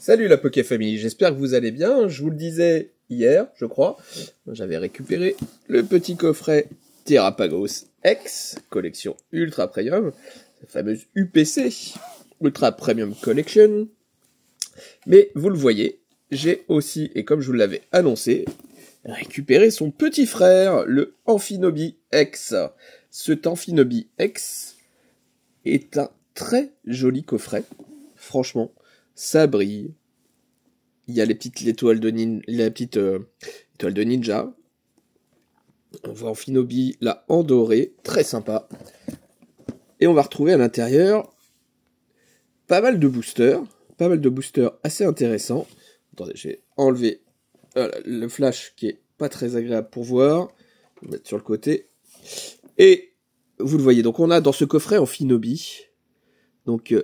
Salut la Poké Family, j'espère que vous allez bien. Je vous le disais hier, je crois, j'avais récupéré le petit coffret Terrapagos X, collection Ultra Premium, la fameuse UPC, Ultra Premium Collection. Mais vous le voyez, j'ai aussi, et comme je vous l'avais annoncé, récupéré son petit frère, le Amphinobi X. Cet Amphinobi X est un très joli coffret, franchement. Ça brille. Il y a les petites étoiles de étoile de ninja. On voit Amphinobi là en doré, très sympa. Et on va retrouver à l'intérieur pas mal de boosters assez intéressants. Attendez, je vais enlever le flash qui est pas très agréable pour voir. Je vais mettre sur le côté. Et vous le voyez, donc on a dans ce coffret Amphinobi, donc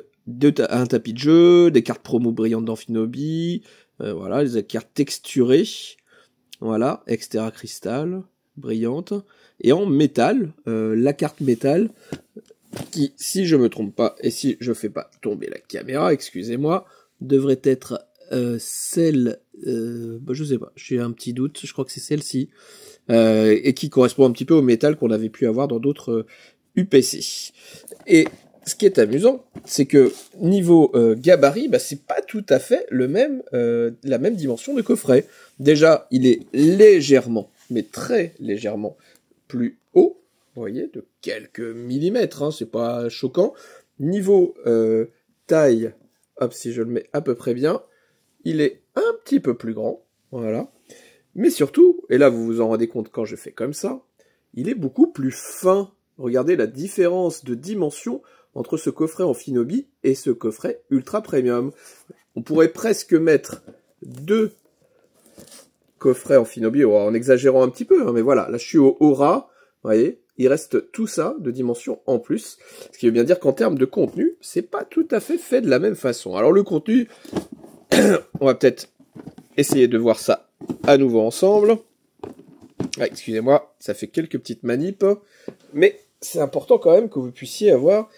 un tapis de jeu, des cartes promo brillantes d'Amphinobi, voilà, des cartes texturées, voilà, Extera Cristal, brillante, et en métal, la carte métal, qui, si je me trompe pas, et si je fais pas tomber la caméra, excusez-moi, devrait être celle, je sais pas, j'ai un petit doute, je crois que c'est celle-ci, et qui correspond un petit peu au métal qu'on avait pu avoir dans d'autres UPC. Et ce qui est amusant, c'est que niveau gabarit, c'est pas tout à fait la même dimension de coffret. Déjà, il est légèrement, mais très légèrement plus haut, vous voyez, de quelques millimètres, hein, c'est pas choquant. Niveau taille, hop, si je le mets à peu près bien, il est un petit peu plus grand, voilà. Mais surtout, et là vous vous en rendez compte quand je fais comme ça, il est beaucoup plus fin. Regardez la différence de dimension entre ce coffret Amphinobi et ce coffret Ultra Premium. On pourrait presque mettre deux coffrets Amphinobi, en exagérant un petit peu, hein, mais voilà, là je suis au ras, vous voyez, il reste tout ça de dimension en plus, ce qui veut bien dire qu'en termes de contenu, c'est pas tout à fait fait de la même façon. Alors le contenu, on va peut-être essayer de voir ça à nouveau ensemble. Ah, excusez-moi, ça fait quelques petites manips, mais c'est important quand même que vous puissiez avoir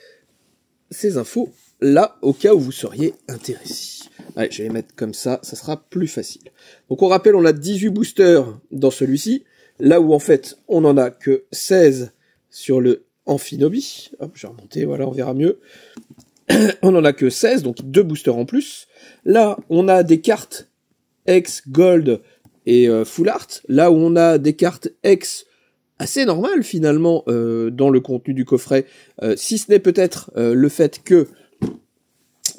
ces infos là au cas où vous seriez intéressé. Allez, je vais les mettre comme ça sera plus facile. Donc on rappelle, on a 18 boosters dans celui-ci, là où en fait on en a que 16 sur le Amphinobi. Hop, je vais remonter, voilà, on verra mieux. On en a que 16, donc 2 boosters en plus. Là, on a des cartes X, Gold et Full Art, là où on a des cartes X assez normales finalement dans le contenu du coffret, si ce n'est peut-être le fait que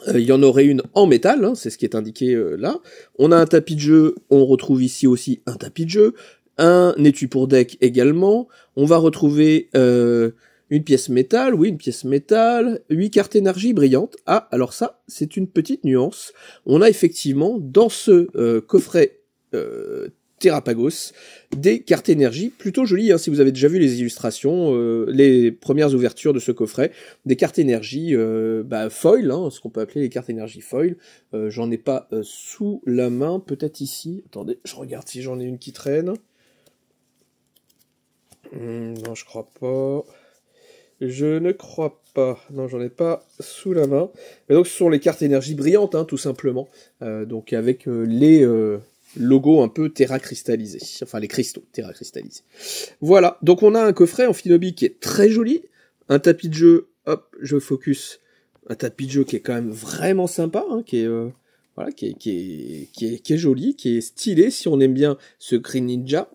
il y en aurait une en métal, hein, c'est ce qui est indiqué là. On a un tapis de jeu, on retrouve ici aussi un tapis de jeu, un étui pour deck également. On va retrouver une pièce métal, oui, une pièce métal, 8 cartes énergie brillantes. Ah, alors ça, c'est une petite nuance. On a effectivement, dans ce coffret Terrapagos, des cartes énergie plutôt jolies, hein, si vous avez déjà vu les illustrations, les premières ouvertures de ce coffret, des cartes énergie foil, hein, ce qu'on peut appeler les cartes énergie foil. J'en ai pas sous la main, peut-être ici. Attendez, je regarde si j'en ai une qui traîne. Non, je crois pas. Je ne crois pas. Non, j'en ai pas sous la main. Mais donc, ce sont les cartes énergie brillantes, hein, tout simplement. Donc, avec les logos un peu terracristallisés. Enfin, les cristaux terracristallisés. Voilà. Donc, on a un coffret Amphinobi qui est très joli. Un tapis de jeu. Hop, je focus. Un tapis de jeu qui est quand même vraiment sympa, hein, qui est... voilà, qui est joli, qui est stylé, si on aime bien ce Green Ninja.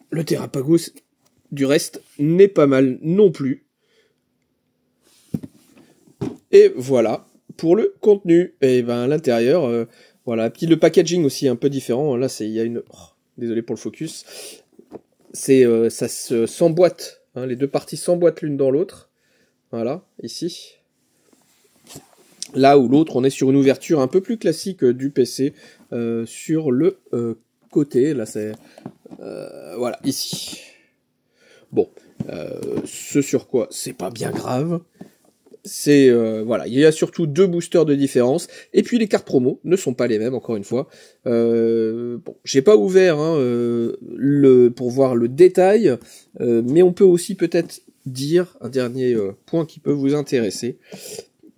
Le Terrapagos, du reste, n'est pas mal non plus. Et voilà, pour le contenu. Et à l'intérieur, voilà, puis le packaging aussi un peu différent. Là, il y a une... Oh, désolé pour le focus. Ça s'emboîte, hein, les deux parties s'emboîtent l'une dans l'autre. Voilà, ici. Là où l'autre, on est sur une ouverture un peu plus classique du PC, sur le côté. Là, c'est... voilà, ici. Bon, ce sur quoi c'est pas bien grave. C'est voilà, il y a surtout 2 boosters de différence. Et puis les cartes promo ne sont pas les mêmes, encore une fois. Bon, j'ai pas ouvert pour voir le détail, mais on peut aussi peut-être dire un dernier point qui peut vous intéresser,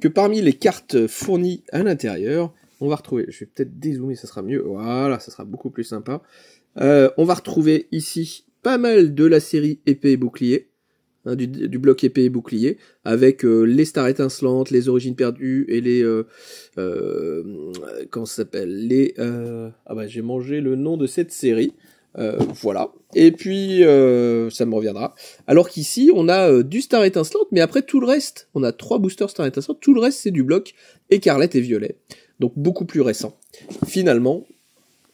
que parmi les cartes fournies à l'intérieur, on va retrouver, je vais peut-être dézoomer, ça sera mieux, voilà, ça sera beaucoup plus sympa. On va retrouver ici pas mal de la série épée et bouclier, hein, du bloc épée et bouclier, avec les stars étincelantes, les origines perdues et les... comment ça s'appelle, les... ah bah j'ai mangé le nom de cette série. Voilà. Et puis, ça me reviendra. Alors qu'ici, on a du Star étincelante, mais après tout le reste, on a 3 boosters Star étincelante, tout le reste c'est du bloc écarlate et violet. Donc beaucoup plus récent. Finalement,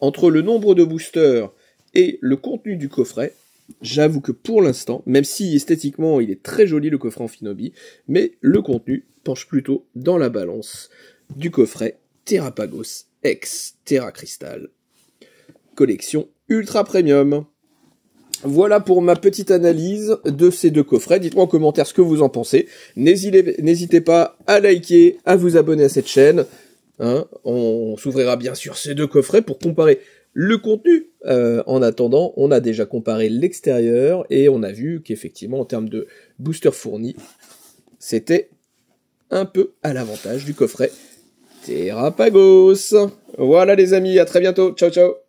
entre le nombre de boosters et le contenu du coffret, j'avoue que pour l'instant, même si esthétiquement il est très joli le coffret Amphinobi, mais le contenu penche plutôt dans la balance du coffret Terrapagos X Terra Crystal. Collection Ultra Premium. Voilà pour ma petite analyse de ces deux coffrets. Dites-moi en commentaire ce que vous en pensez. N'hésitez pas à liker, à vous abonner à cette chaîne. Hein, on s'ouvrira bien sûr ces deux coffrets pour comparer le contenu. En attendant, on a déjà comparé l'extérieur et on a vu qu'effectivement, en termes de booster fourni, c'était un peu à l'avantage du coffret Terrapagos. Voilà les amis, à très bientôt. Ciao, ciao.